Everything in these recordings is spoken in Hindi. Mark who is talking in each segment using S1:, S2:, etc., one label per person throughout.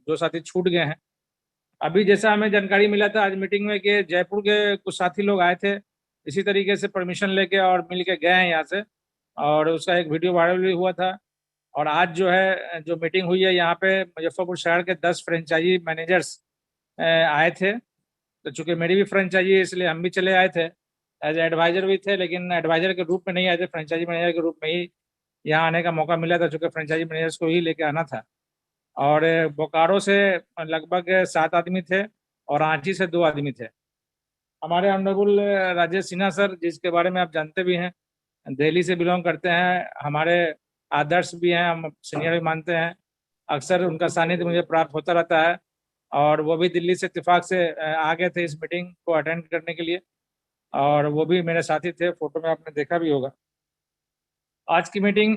S1: जो साथी छूट गए हैं। अभी जैसा हमें जानकारी मिला था आज मीटिंग में कि जयपुर के कुछ साथी लोग आए थे, इसी तरीके से परमिशन लेके और मिल के गए हैं यहाँ से, और उसका एक वीडियो वायरल भी हुआ था। और आज जो है जो मीटिंग हुई है यहाँ पे मुजफ्फरपुर शहर के 10 फ्रेंचाइजी मैनेजर्स आए थे। तो चूंकि मेरी भी फ्रेंचाइजी है इसलिए हम भी चले आए थे, एज एडवाइजर भी थे, लेकिन एडवाइजर के रूप में नहीं आए थे, फ्रेंचाइजी मैनेजर के रूप में ही यहाँ आने का मौका मिला था, चूंकि फ्रेंचाइजी मैनेजर्स को ही लेके आना था। और बोकारो से लगभग 7 आदमी थे और रांची से 2 आदमी थे। हमारे ऑनरेबल राजेश सिन्हा सर, जिसके बारे में आप जानते भी हैं, दिल्ली से बिलोंग करते हैं, हमारे आदर्श भी हैं, हम सीनियर भी मानते हैं। अक्सर उनका सानिध्य मुझे प्राप्त होता रहता है, और वो भी दिल्ली से इत्तेफाक से आ गए थे इस मीटिंग को अटेंड करने के लिए, और वो भी मेरे साथी थे, फोटो में आपने देखा भी होगा। आज की मीटिंग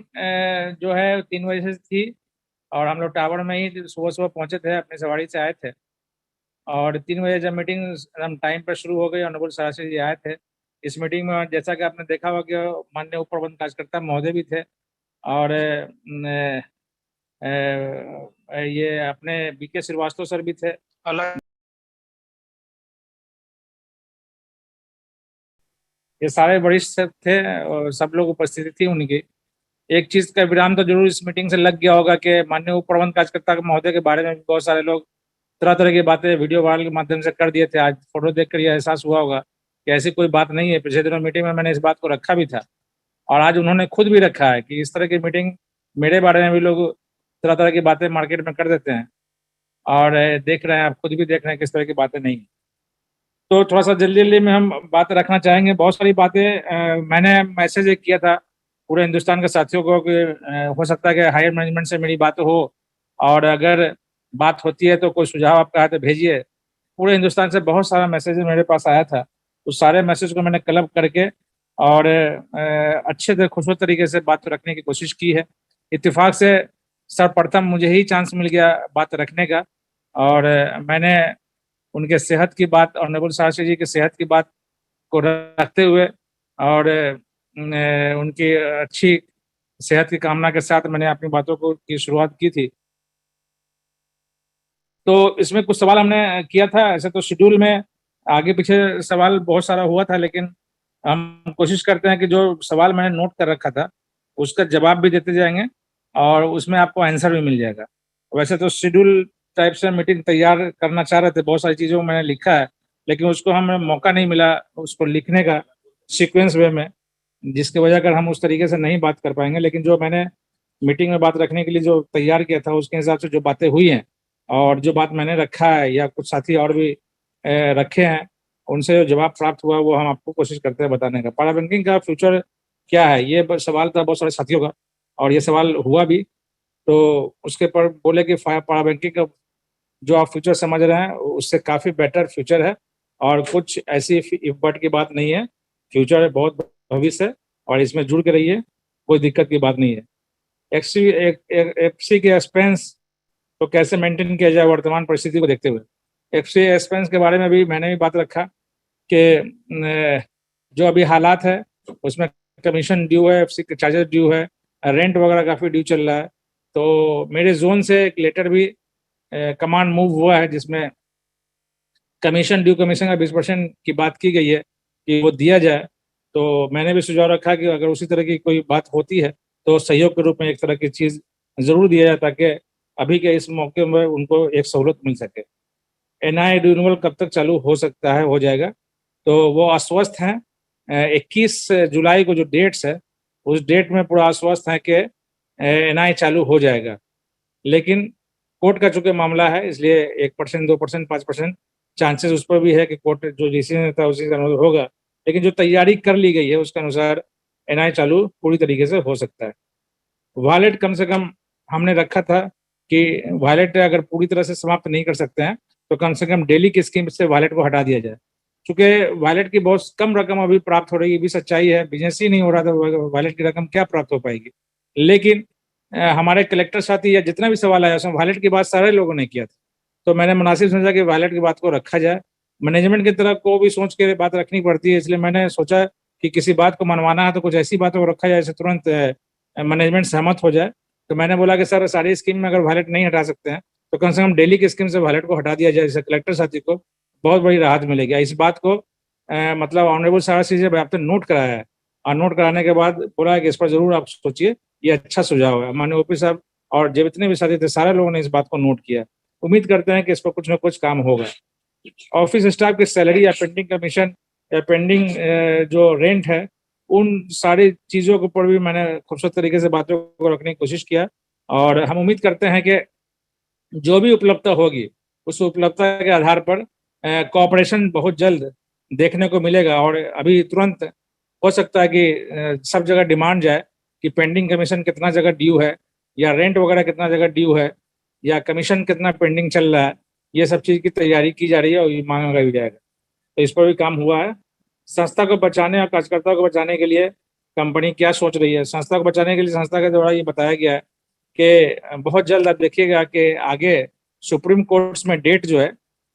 S1: जो है 3 बजे से थी, और हम लोग टावर में ही सुबह सुबह पहुंचे थे, अपनी सवारी से आए थे। और 3 बजे जब मीटिंग हम टाइम पर शुरू हो गई, ऑनरेबल सरासी जी आए थे इस मीटिंग में। जैसा कि आपने देखा होगा कि माननीय उप प्रबंध कार्यकर्ता महोदय भी थे, और ये अपने बीके श्रीवास्तव सर भी थे। अलग ये सारे वरिष्ठ थे और सब लोग उपस्थिति थी उनकी। एक चीज का विराम तो जरूर इस मीटिंग से लग गया होगा कि माननीय उप प्रबंध कार्यकर्ता महोदय के बारे में भी बहुत सारे लोग तरह तरह की बातें वीडियो वायरल के माध्यम से कर दिए थे। आज फोटो देखकर यह एहसास हुआ होगा कि ऐसी कोई बात नहीं है। पिछले दिनों मीटिंग में मैंने इस बात को रखा भी था, और आज उन्होंने खुद भी रखा है कि इस तरह की मीटिंग मेरे बारे में भी लोग तरह तरह की बातें मार्केट में कर देते हैं, और देख रहे हैं, आप खुद भी देख रहे हैं किस तरह की बातें नहीं। तो थोड़ा सा जल्दी जल्दी में हम बात रखना चाहेंगे। बहुत सारी बातें मैंने मैसेज एक किया था पूरे हिंदुस्तान के साथियों को कि हो सकता है कि हायर मैनेजमेंट से मेरी बात हो, और अगर बात होती है तो कोई सुझाव आपका है तो भेजिए। पूरे हिंदुस्तान से बहुत सारा मैसेज मेरे पास आया था, उस सारे मैसेज को मैंने क्लब करके और अच्छे से खुशबू तरीके से बात रखने की कोशिश की है। इत्तेफाक से सर्वप्रथम मुझे ही चांस मिल गया बात रखने का, और मैंने उनके सेहत की बात, ऑनरेबल शास्त्री जी की सेहत की बात को रखते हुए और उनकी अच्छी सेहत की कामना के साथ मैंने अपनी बातों को की शुरुआत की थी। तो इसमें कुछ सवाल हमने किया था, ऐसे तो शेड्यूल में आगे पीछे सवाल बहुत सारा हुआ था, लेकिन हम कोशिश करते हैं कि जो सवाल मैंने नोट कर रखा था उसका जवाब भी देते जाएंगे, और उसमें आपको आंसर भी मिल जाएगा। वैसे तो शेड्यूल टाइप से मीटिंग तैयार करना चाह रहे थे, बहुत सारी चीज़ों को मैंने लिखा है, लेकिन उसको हमें मौका नहीं मिला उसको लिखने का सीक्वेंस वे में, जिसकी वजह कर हम उस तरीके से नहीं बात कर पाएंगे। लेकिन जो मैंने मीटिंग में बात रखने के लिए जो तैयार किया था उसके हिसाब से जो बातें हुई हैं, और जो बात मैंने रखा है या कुछ साथी और भी रखे हैं, उनसे जो जवाब प्राप्त हुआ वो हम आपको कोशिश करते हैं बताने का। पारा बैंकिंग का फ्यूचर क्या है, ये सवाल था बहुत सारे साथियों का, और ये सवाल हुआ भी। तो उसके पर बोले कि पारा बैंकिंग का जो आप फ्यूचर समझ रहे हैं उससे काफ़ी बेटर फ्यूचर है, और कुछ ऐसी इफ बट की बात नहीं है। फ्यूचर है, बहुत भविष्य है, और इसमें जुड़ के रहिए, कोई दिक्कत की बात नहीं है। एफसी के एक्सपेंस तो कैसे मेंटेन किया जाए वर्तमान परिस्थिति को देखते हुए, एफसी एक्सपेंस के बारे में भी मैंने भी बात रखा कि जो अभी हालात है उसमें कमीशन ड्यू है, एफसी के चार्जेस ड्यू है, रेंट वगैरह काफ़ी ड्यू चल रहा है। तो मेरे जोन से एक लेटर भी कमांड मूव हुआ है जिसमें कमीशन ड्यू कमीशन का 20% की बात की गई है कि वो दिया जाए। तो मैंने भी सुझाव रखा कि अगर उसी तरह की कोई बात होती है तो सहयोग के रूप में एक तरह की चीज़ ज़रूर दिया जाए, ताकि अभी के इस मौके में उनको एक सहूलत मिल सके। एनआई रिन्यूअल कब तक चालू हो सकता है, हो जाएगा, तो वो आश्वस्त हैं। 21 जुलाई को जो डेट्स है उस डेट में पूरा आश्वस्त है कि एनआई चालू हो जाएगा। लेकिन कोर्ट का चूंकि मामला है इसलिए 1%, 2%, 5% चांसेस उस पर भी है कि कोर्ट जो डिसीजन देता है उसी के अनुसार होगा। लेकिन जो तैयारी कर ली गई है उसके अनुसार एनआई चालू पूरी तरीके से हो सकता है। वॉलेट कम से कम हमने रखा था कि वॉलेट अगर पूरी तरह से समाप्त नहीं कर सकते हैं तो कम से कम डेली की स्कीम से वॉलेट को हटा दिया जाए। चूंकि वॉलेट की बहुत कम रकम अभी प्राप्त हो रही है, ये भी सच्चाई है, बिजनेस ही नहीं हो रहा था, वॉलेट की रकम क्या प्राप्त हो पाएगी। लेकिन हमारे कलेक्टर साथी या जितना भी सवाल आया उसमें वॉलेट की बात सारे लोगों ने किया था, तो मैंने मुनासिब समझा कि वॉलेट की बात को रखा जाए। मैनेजमेंट की तरफ को भी सोच के बात रखनी पड़ती है, इसलिए मैंने सोचा कि किसी बात को मनवाना है तो कुछ ऐसी बातों को रखा जाए जिससे तुरंत मैनेजमेंट सहमत हो जाए। तो मैंने बोला कि सर सारी स्कीम में अगर वॉलेट नहीं हटा सकते हैं तो कम से कम डेली की स्कीम से वायलेट को हटा दिया जाए, जिससे कलेक्टर साथी को बहुत बड़ी राहत मिलेगी। इस बात को मतलब ऑनरेबल सारा चीजें आपने नोट कराया है, और नोट कराने के बाद बोला है कि इस पर जरूर आप सोचिए, ये अच्छा सुझाव है। माननीय ओपी साहब और जब इतने भी साथी थे, सारे लोगों ने इस बात को नोट किया। उम्मीद करते हैं कि इस पर कुछ ना कुछ काम होगा। ऑफिस स्टाफ की सैलरी या पेंडिंग कमीशन या पेंडिंग जो रेंट है, उन सारी चीजों के ऊपर भी मैंने खूबसूरत तरीके से बातों को रखने की कोशिश किया। और हम उम्मीद करते हैं कि जो भी उपलब्धता होगी, उस उपलब्धता के आधार पर कोऑपरेशन बहुत जल्द देखने को मिलेगा। और अभी तुरंत हो सकता है कि सब जगह डिमांड जाए कि पेंडिंग कमीशन कितना जगह ड्यू है, या रेंट वगैरह कितना जगह ड्यू है, या कमीशन कितना पेंडिंग चल रहा है। ये सब चीज़ की तैयारी की जा रही है और ये मांगा भी जाएगा। तो इस पर भी काम हुआ है। संस्था को बचाने और कार्यकर्ताओं को बचाने के लिए कंपनी क्या सोच रही है? संस्था को बचाने के लिए संस्था के द्वारा ये बताया गया है कि बहुत जल्द आप देखिएगा कि आगे सुप्रीम कोर्ट्स में डेट जो है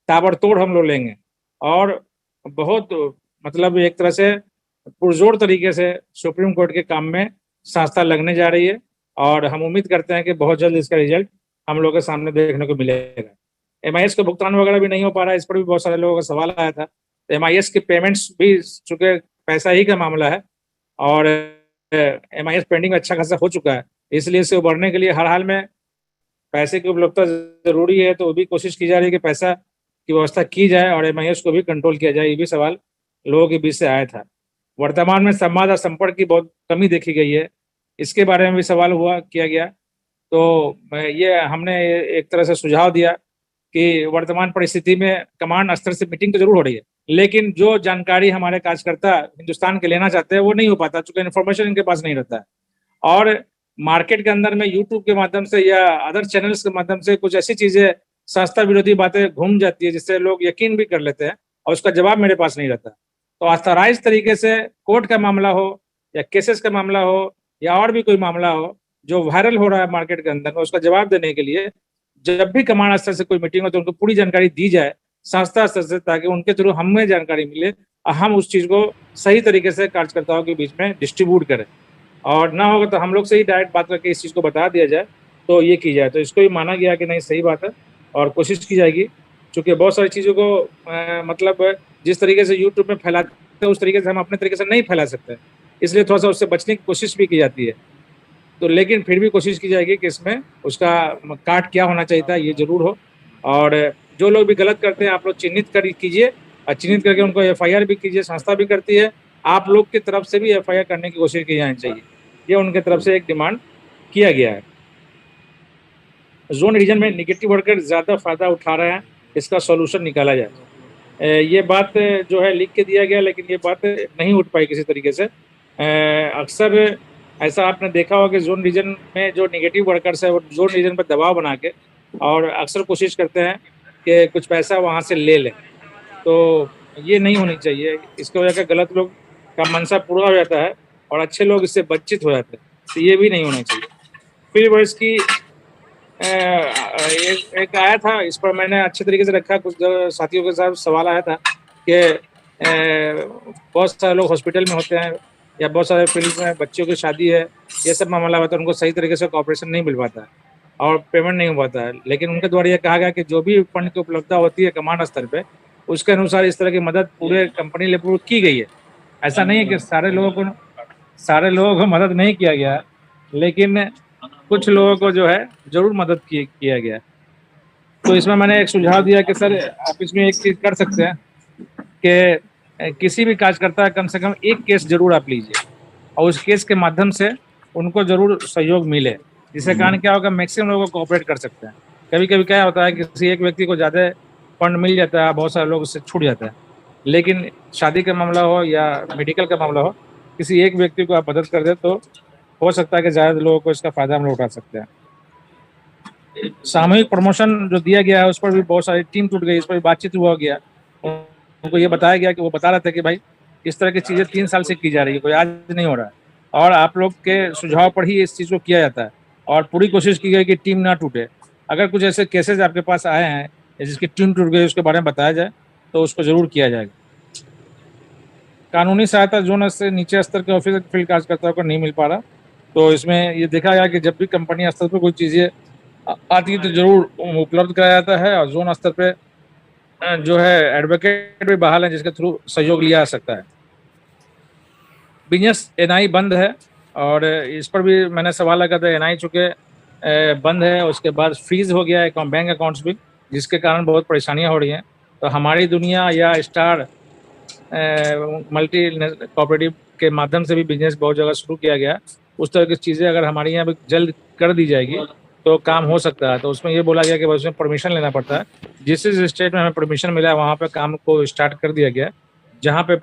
S1: ताबड़तोड़ हम लोग लेंगे, और बहुत मतलब एक तरह से पुरजोर तरीके से सुप्रीम कोर्ट के काम में संस्था लगने जा रही है। और हम उम्मीद करते हैं कि बहुत जल्द इसका रिजल्ट हम लोग के सामने देखने को मिलेगा। MIS का भुगतान वगैरह भी नहीं हो पा रहा है, इस पर भी बहुत सारे लोगों का सवाल आया था। तो MIS के पेमेंट्स भी, चूंकि पैसा ही का मामला है और MIS पेंडिंग अच्छा खासा हो चुका है, इसलिए इसे उभरने के लिए हर हाल में पैसे की उपलब्धता जरूरी है। तो वो भी कोशिश की जा रही है कि पैसा की व्यवस्था की जाए और MIS को भी कंट्रोल किया जाए। ये भी सवाल लोगों के बीच से आया था। वर्तमान में संवाद और संपर्क की बहुत कमी देखी गई है, इसके बारे में भी सवाल हुआ किया गया। तो ये हमने एक तरह से सुझाव दिया कि वर्तमान परिस्थिति में कमांड स्तर से मीटिंग तो जरूर हो रही है, लेकिन जो जानकारी हमारे कार्यकर्ता हिंदुस्तान के लेना चाहते हैं वो नहीं हो पाता, चूंकि इन्फॉर्मेशन इनके पास नहीं रहता है। और मार्केट के अंदर में यूट्यूब के माध्यम से या अदर चैनल्स के माध्यम से कुछ ऐसी चीजें, संस्था विरोधी बातें घूम जाती है, जिससे लोग यकीन भी कर लेते हैं और उसका जवाब मेरे पास नहीं रहता। तो ऑथराइज तरीके से कोर्ट का मामला हो या केसेस का मामला हो या और भी कोई मामला हो जो वायरल हो रहा है मार्केट के अंदर में, उसका जवाब देने के लिए जब भी कमांड स्तर से कोई मीटिंग हो तो उनको पूरी जानकारी दी जाए संस्था स्तर से, ताकि उनके थ्रू हमें जानकारी मिले और हम उस चीज को सही तरीके से कार्यकर्ताओं के बीच में डिस्ट्रीब्यूट करें। और ना होगा तो हम लोग से ही डायरेक्ट बात करके इस चीज को बता दिया जाए, तो ये की जाए। तो इसको भी माना गया कि नहीं, सही बात है और कोशिश की जाएगी। क्योंकि बहुत सारी चीजों को मतलब जिस तरीके से यूट्यूब में फैलाते हैं उस तरीके से हम अपने तरीके से नहीं फैला सकते, इसलिए थोड़ा सा उससे बचने की कोशिश भी की जाती है। तो लेकिन फिर भी कोशिश की जाएगी कि इसमें उसका काट क्या होना चाहिए था, ये जरूर हो। और जो लोग भी गलत करते हैं आप लोग चिन्हित कर कीजिए, और चिन्हित करके उनको FIR भी कीजिए। संस्था भी करती है, आप लोग की तरफ से भी FIR करने की कोशिश की जानी चाहिए। ये उनके तरफ से एक डिमांड किया गया है। जोन रीजन में निगेटिव वर्कर ज्यादा फायदा उठा रहे हैं, इसका सॉल्यूशन निकाला जाए। ये बात जो है लिख के दिया गया, लेकिन ये बात नहीं उठ पाई किसी तरीके से। अक्सर ऐसा आपने देखा होगा कि जोन रीजन में जो निगेटिव वर्कर्स है वो जोन रीजन पर दबाव बना के और अक्सर कोशिश करते हैं कि कुछ पैसा वहाँ से ले लें। तो ये नहीं होनी चाहिए, इसकी वजह से गलत लोग का मनसा पूरा हो जाता है और अच्छे लोग इससे वंचित हो जाते हैं। तो ये भी नहीं होना चाहिए। फिर वर्ष की एक आया था, इस पर मैंने अच्छे तरीके से रखा। कुछ साथियों के साथ सवाल आया था कि बहुत सारे लोग हॉस्पिटल में होते हैं या बहुत सारे फील्ड में बच्चों की शादी है, ये सब मामला होता है, उनको सही तरीके से कॉपरेशन नहीं मिल पाता है और पेमेंट नहीं हो पाता है। लेकिन उनके द्वारा ये कहा गया कि जो भी फंड की उपलब्धता होती है कमांड स्तर पे, उसके अनुसार इस तरह की मदद पूरे कंपनी लेवल की गई है। ऐसा नहीं है कि सारे लोगों को मदद नहीं किया गया, लेकिन कुछ लोगों को जो है जरूर मदद किया गया। तो इसमें मैंने एक सुझाव दिया कि सर आप इसमें एक चीज कर सकते हैं कि किसी भी कार्यकर्ता कम से कम एक केस जरूर आप लीजिए और उस केस के माध्यम से उनको जरूर सहयोग मिले, जिसके कारण क्या होगा, मैक्सिमम लोगों को कोऑपरेट कर सकते हैं। कभी कभी क्या होता है कि किसी एक व्यक्ति को ज्यादा फंड मिल जाता है, बहुत सारे लोग उससे छूट जाता है, लेकिन शादी का मामला हो या मेडिकल का मामला हो, किसी एक व्यक्ति को आप मदद कर दे तो हो सकता है कि ज्यादा लोगों को इसका फायदा हम लोग उठा सकते हैं। सामूहिक प्रमोशन जो दिया गया है उस पर भी बहुत सारी टीम टूट गई, इस पर भी बातचीत हुआ गया। उनको ये बताया गया कि वो बता रहे थे कि भाई इस तरह की चीजें 3 साल से की जा रही है, कोई आज नहीं हो रहा है, और आप लोग के सुझाव पर ही इस चीज को किया जाता है और पूरी कोशिश की गई कि टीम ना टूटे। अगर कुछ ऐसे केसेस आपके पास आए हैं जिसकी टीम टूट गई, उसके बारे में बताया जाए तो उसको जरूर किया जाएगा। कानूनी सहायता जोन से नीचे स्तर के ऑफिसर फील्ड कार्यकर्ताओं को नहीं मिल पा रहा, तो इसमें ये देखा गया कि जब भी कंपनी स्तर पर कोई चीजें आती तो जरूर उपलब्ध कराया जाता है और जोन स्तर पे जो है एडवोकेट भी बहाल है जिसके थ्रू सहयोग लिया जा सकता है। बिजनेस एनआई बंद है और इस पर भी मैंने सवाल लगा था। एनआई चूंकि बंद है, उसके बाद फ्रीज हो गया है बैंक अकाउंट्स भी, जिसके कारण बहुत परेशानियां हो रही हैं। तो हमारी दुनिया या स्टार मल्टी कोऑपरेटिव के माध्यम से भी बिजनेस बहुत जगह शुरू किया गया। उस तरह की चीज़ें अगर हमारे यहाँ भी जल्द कर दी जाएगी तो काम हो सकता है। तो उसमें ये बोला गया कि उसमें परमिशन लेना पड़ता है। जिस स्टेट में हमें परमिशन मिला है वहाँ पे काम को स्टार्ट कर दिया गया। जहाँ पे